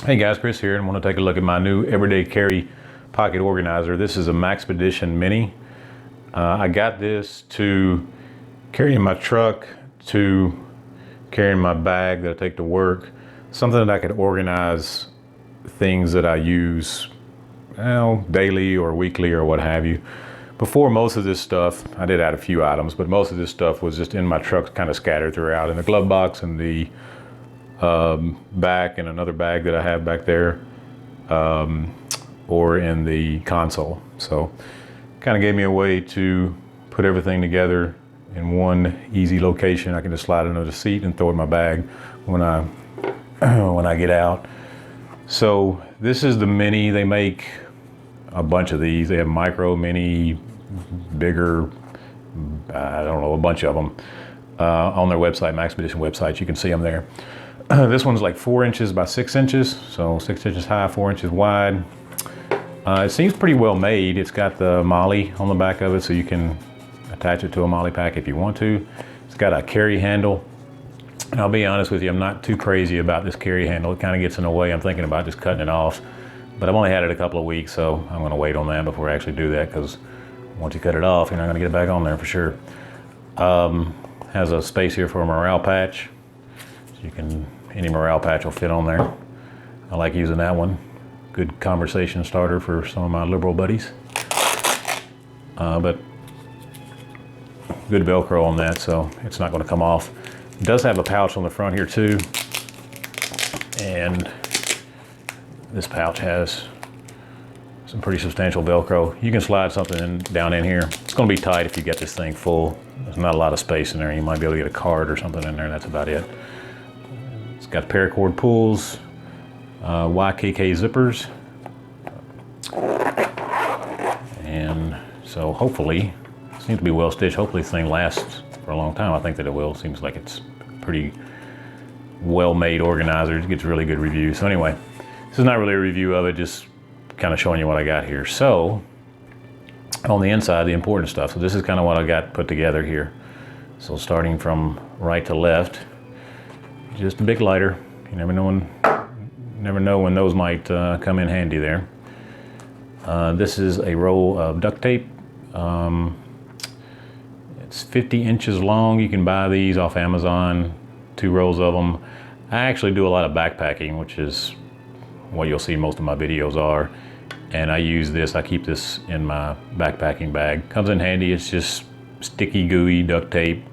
Hey guys, Chris here, and I want to take a look at my new everyday carry pocket organizer. This is a Maxpedition Mini. I got this to carry in my truck, to carry in my bag that I take to work, something that I could organize things that I use daily or weekly or what have you. Before, most of this stuff, I did add a few items, but most of this stuff was just in my truck, kind of scattered throughout in the glove box and the back and another bag that I have back there, or in the console. So kind of gave me a way to put everything together in one easy location. I can just slide it under the seat and throw it in my bag when I when I get out. So this is the Mini. They make a bunch of these. They have micro, mini, bigger, I don't know, a bunch of them on their website, Maxpedition website. You can see them there. This one's like 4 inches by 6 inches, so 6 inches high, 4 inches wide. It seems pretty well made. It's got the MOLLE on the back of it, so you can attach it to a MOLLE pack if you want to. It's got a carry handle. And I'll be honest with you, I'm not too crazy about this carry handle. It kind of gets in the way. I'm thinking about just cutting it off, but I've only had it a couple of weeks, so I'm going to wait on that before I actually do that, because once you cut it off, you're not going to get it back on there for sure. Has a space here for a morale patch. So you can, any morale patch will fit on there. I like using that one. Good conversation starter for some of my liberal buddies. But good Velcro on that, so it's not going to come off. It does have a pouch on the front here too, and this pouch has some pretty substantial Velcro. You can slide something down in here. It's going to be tight if you get this thing full. There's not a lot of space in there. You might be able to get a card or something in there. That's about it. It's got paracord pulls, YKK zippers, and so hopefully, it seems to be well stitched. Hopefully this thing lasts for a long time. I think that it will. Seems like it's pretty well-made organizer. It gets really good reviews. So anyway, this is not really a review of it, just kind of showing you what I got here. So on the inside, the important stuff. So this is kind of what I got put together here. So starting from right to left, just a big lighter. You never know when those might come in handy there. This is a roll of duct tape. It's 50 inches long. You can buy these off Amazon, 2 rolls of them. I actually do a lot of backpacking, which is what you'll see most of my videos are. And I use this, I keep this in my backpacking bag. Comes in handy. It's just sticky, gooey duct tape.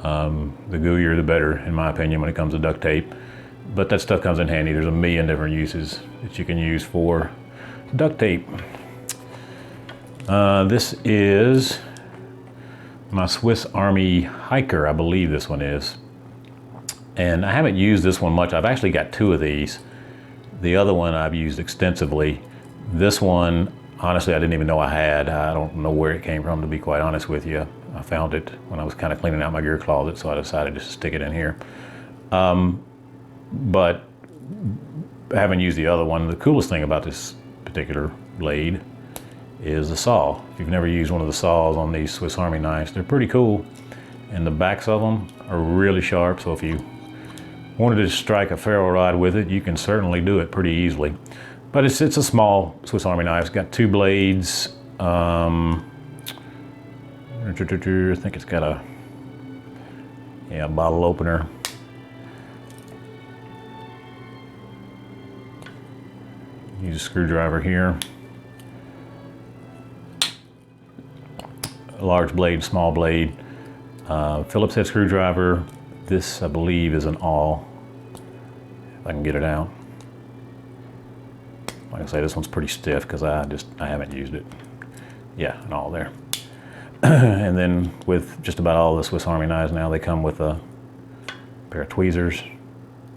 The gooier the better, in my opinion, when it comes to duct tape. But that stuff comes in handy. There's a million different uses that you can use for duct tape. This is my Swiss Army hiker, I believe this one is. And I haven't used this one much. I've actually got 2 of these. The other one I've used extensively. This one, honestly, I didn't even know I had. I don't know where it came from, to be quite honest with you. I found it when I was kind of cleaning out my gear closet, so I decided just to stick it in here. But I haven't used the other one. The coolest thing about this particular blade is the saw. If you've never used one of the saws on these Swiss Army knives, they're pretty cool. And the backs of them are really sharp, so if you wanted to strike a ferro rod with it, you can certainly do it pretty easily. But it's a small Swiss Army knife. It's got 2 blades. I think it's got a bottle opener. Use a screwdriver here. A large blade, small blade. Phillips head screwdriver. This, I believe, is an awl. If I can get it out. Like I say, this one's pretty stiff because I haven't used it. Yeah, an awl there. And then with just about all the Swiss Army knives now, they come with a pair of tweezers,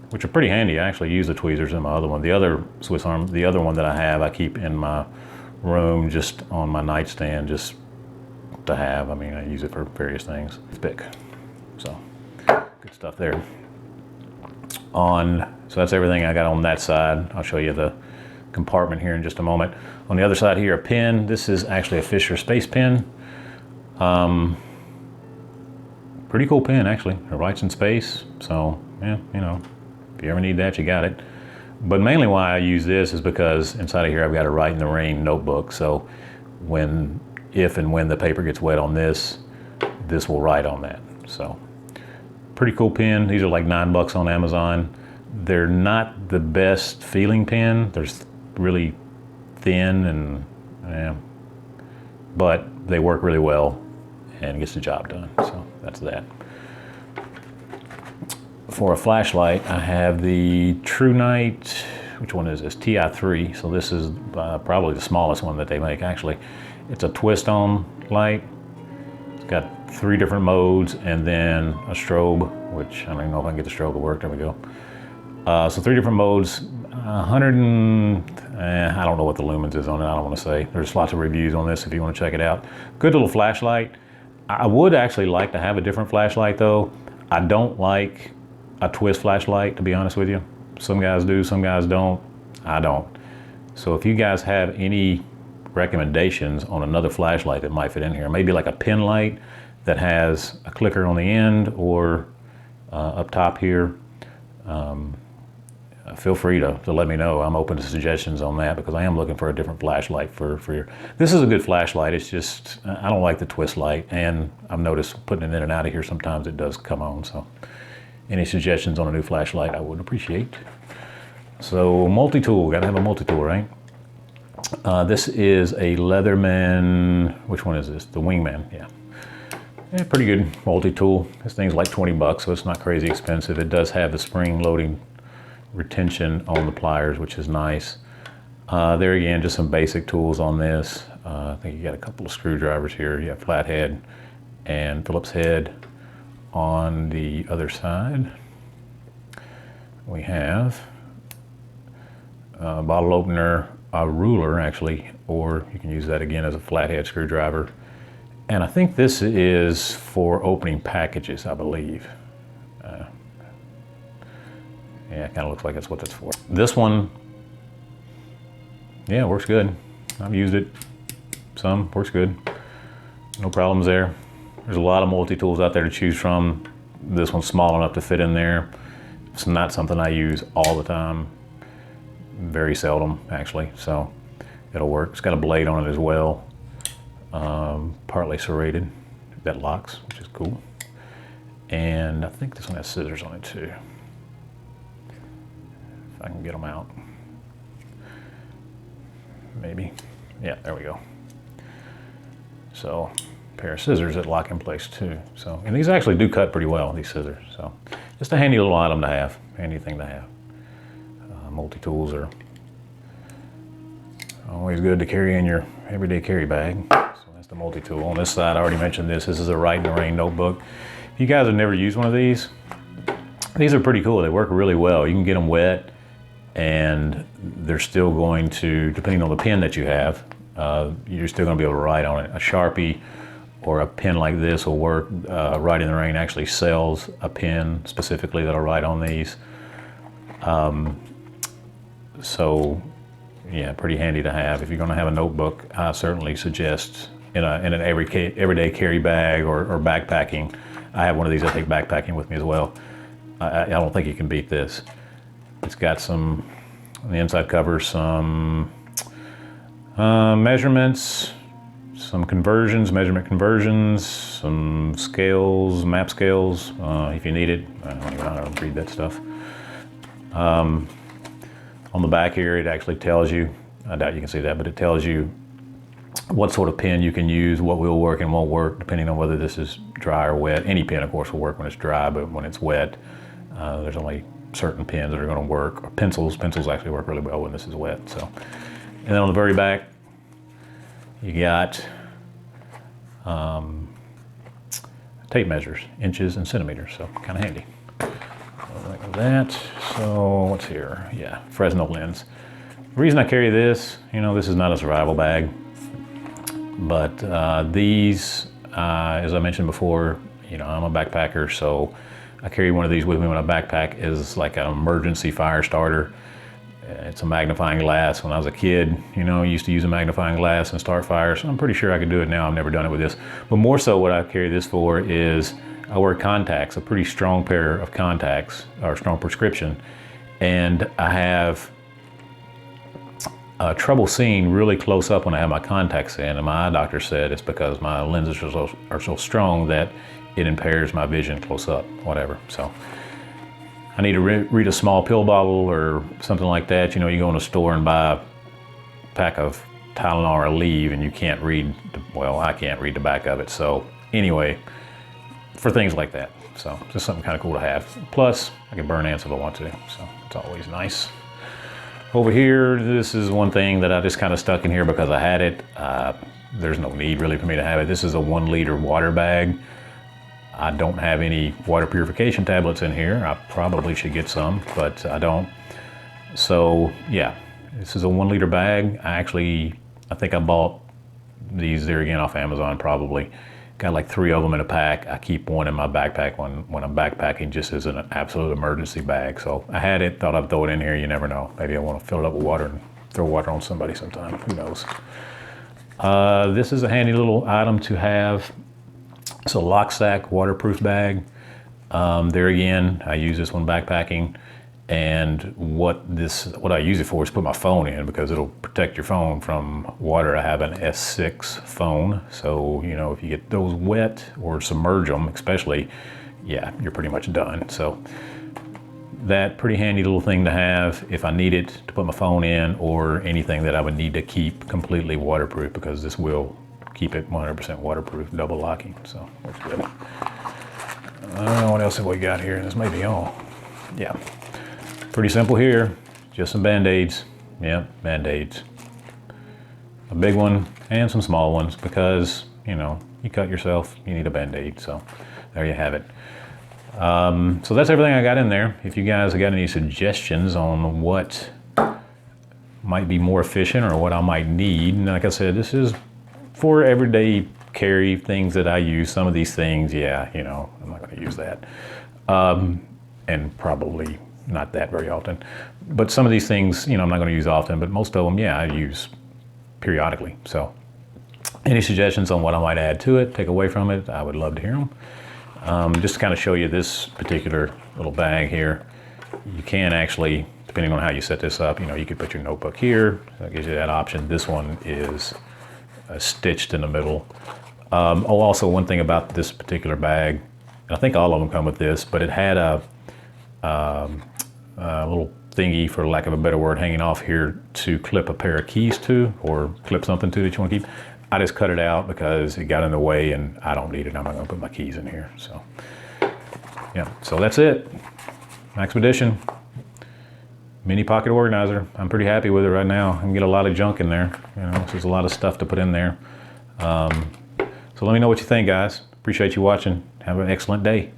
which are pretty handy. I actually use the tweezers in my other one. The other one that I have, I keep in my room, just on my nightstand, just to have. I mean, I use it for various things. It's big, so good stuff there. So that's everything I got on that side. I'll show you the compartment here in just a moment. On the other side here, a pen. This is actually a Fisher Space pen. Pretty cool pen, actually. It writes in space, so yeah, you know, if you ever need that, you got it. But mainly why I use this is because inside of here I've got a Write in the Rain notebook. So if and when the paper gets wet on this, this will write on that. So pretty cool pen. These are like $9 on Amazon. They're not the best feeling pen. They're really thin and but they work really well and gets the job done. So that's that. For a flashlight, I have the True Night, which one is this? TI3. So this is probably the smallest one that they make, actually. It's a twist-on light. It's got 3 different modes and then a strobe, which I don't even know if I can get the strobe to work. There we go. So 3 different modes, 100 and, I don't know what the lumens is on it, I don't want to say. There's lots of reviews on this if you want to check it out. Good little flashlight. I would actually like to have a different flashlight though. I don't like a twist flashlight, to be honest with you. Some guys do, some guys don't. I don't. So if you guys have any recommendations on another flashlight that might fit in here, maybe like a pen light that has a clicker on the end or up top here, feel free to let me know. I'm open to suggestions on that because I am looking for a different flashlight for your. This is a good flashlight. It's just, I don't like the twist light, and I've noticed putting it in and out of here sometimes it does come on. So any suggestions on a new flashlight I would appreciate. So multi-tool, gotta have a multi-tool, right? This is a Leatherman, which one is this? The Wingman, yeah. Yeah, pretty good multi-tool. This thing's like $20, so it's not crazy expensive. It does have the spring loading retention on the pliers, which is nice. There again, just some basic tools on this. I think you got a couple of screwdrivers here. You have flathead and Phillips head. On the other side, we have a bottle opener, a ruler actually, or you can use that again as a flathead screwdriver. And I think this is for opening packages, I believe. Yeah, it kind of looks like that's what that's for. This one, yeah, works good. I've used it some, works good. No problems there. There's a lot of multi-tools out there to choose from. This one's small enough to fit in there. It's not something I use all the time. Very seldom, actually, so it'll work. It's got a blade on it as well. Partly serrated, that locks, which is cool. And I think this one has scissors on it too. If I can get them out. Maybe. Yeah, there we go. So, pair of scissors that lock in place too. So, and these actually do cut pretty well, these scissors. So, just a handy little item to have, handy thing to have. Multi-tools are always good to carry in your everyday carry bag. So that's the multi-tool. On this side, I already mentioned this. This is a Write in the Rain notebook. If you guys have never used one of these are pretty cool. They work really well. You can get them wet and they're still going to, depending on the pen that you have, you're still going to be able to write on it. A Sharpie or a pen like this will work. Write in the Rain actually sells a pen specifically that'll write on these. So yeah, pretty handy to have. If you're going to have a notebook, I certainly suggest in an everyday carry bag or backpacking. I have one of these I take backpacking with me as well. I don't think you can beat this. It's got some, on the inside cover, some measurements, some measurement conversions, some scales, map scales, if you need it. I don't read that stuff. On the back here, it actually tells you, I doubt you can see that, but it tells you what sort of pen you can use, what will work and won't work, depending on whether this is dry or wet. Any pen, of course, will work when it's dry, but when it's wet, there's only certain pens that are going to work. Or pencils actually work really well when this is wet. So, and then on the very back, you got tape measures, inches and centimeters, so kind of handy. Like that. So what's here? Yeah, Fresnel lens. The reason I carry this, this is not a survival bag, but these, as I mentioned before, I'm a backpacker, so I carry one of these with me when I backpack as like an emergency fire starter. It's a magnifying glass. When I was a kid, I used to use a magnifying glass and start fires. So I'm pretty sure I could do it now. I've never done it with this. But more so what I carry this for is I wear contacts, a pretty strong pair of contacts, or strong prescription. and I have trouble seeing really close up when I have my contacts in, and my eye doctor said it's because my lenses are so strong that it impairs my vision close up, whatever. So I need to read a small pill bottle or something like that. You know, you go in a store and buy a pack of Tylenol or Aleve and you can't read, well, I can't read the back of it. So anyway, for things like that. So just something kind of cool to have. Plus, I can burn ants if I want to, so it's always nice. Over here, this is one thing that I just kind of stuck in here because I had it. There's no need really for me to have it. This is a 1 liter water bag. I don't have any water purification tablets in here. I probably should get some, but I don't. So yeah, this is a 1 liter bag. I think I bought these there again off Amazon probably. Got like 3 of them in a pack. I keep one in my backpack when I'm backpacking, just as an absolute emergency bag. So I had it, thought I'd throw it in here. You never know. Maybe I want to fill it up with water and throw water on somebody sometime. Who knows? This is a handy little item to have. It's a lock sack waterproof bag. There again, I use this when backpacking. And what I use it for is put my phone in, because it'll protect your phone from water. I have an S6 phone, so you know, if you get those wet or submerge them especially, yeah, you're pretty much done. So that pretty handy little thing to have if I need it to put my phone in, or anything that I would need to keep completely waterproof, because this will keep it 100% waterproof, double locking, so that's good. I don't know what else have we got here. This may be all. Yeah. Pretty simple here, just some Band-Aids. Yep, Band-Aids. A big one and some small ones, because, you know, you cut yourself, you need a Band-Aid, so there you have it. So that's everything I got in there. If you guys have got any suggestions on what might be more efficient or what I might need, and like I said, this is for everyday carry, things that I use. Some of these things, yeah, you know, I'm not gonna use that. And probably not that very often. But some of these things, you know, I'm not going to use often, but most of them, yeah, I use periodically. So any suggestions on what I might add to it, take away from it, I would love to hear them. Just to kind of show you this particular little bag here, you can actually, depending on how you set this up, you know, you could put your notebook here. That gives you that option. This one is stitched in the middle. Also one thing about this particular bag, I think all of them come with this, but it had a little thingy, for lack of a better word, hanging off here to clip a pair of keys to, or clip something to that you want to keep. I just cut it out because it got in the way and I don't need it. I'm not going to put my keys in here. So yeah, so that's it. Maxpedition Mini Pocket Organizer. I'm pretty happy with it right now. I can get a lot of junk in there. You know, there's a lot of stuff to put in there. So let me know what you think, guys. Appreciate you watching. Have an excellent day.